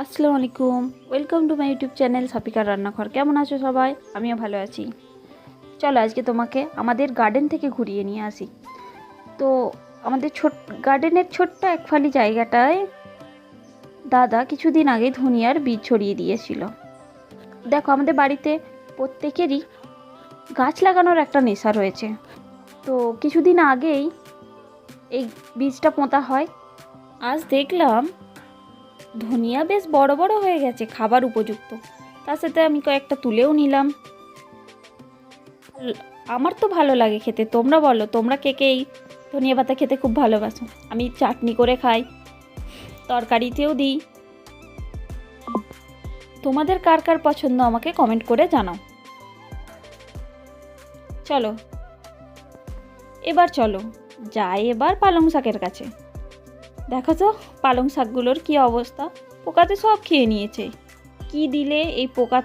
আসসালামু আলাইকুম, welcome to my YouTube channel সাপিকার রান্নাঘর। কেমন আছো সবাই? আমিও ভালো আছি। চলো আজকে তোমাকে আমাদের গার্ডেন থেকে ঘুরিয়ে নিয়ে আসি। তো আমাদের গার্ডেনের ছোট্ট এক ফালি জায়গাটায় দাদা কিছুদিন আগে ধনিয়ার বীজ ছড়িয়ে দিয়েছিল। দেখো, আমাদের বাড়িতে প্রত্যেকেরই গাছ লাগানোর একটা নেশা রয়েছে। তো কিছুদিন আগেই এই বীজটা পোঁতা হয়। আজ দেখলাম ধনিয়া বেশ বড় বড় হয়ে গেছে, খাবার উপযুক্ত। তার সাথে আমি কয়েকটা তুলেও নিলাম। আমার তো ভালো লাগে খেতে। তোমরা বলো, তোমরা কে কে এই ধনিয়া পাতা খেতে খুব ভালোবাসো? আমি চাটনি করে খাই, তরকারিতেও দিই। তোমাদের কার কার পছন্দ আমাকে কমেন্ট করে জানাও। চলো চলো যাই এবার পালং শাকের কাছে। দেখো তো পালং শাকগুলোর কি অবস্থা, পোকাতে সব খেয়ে নিয়েছে। কি দিলে এই পোকা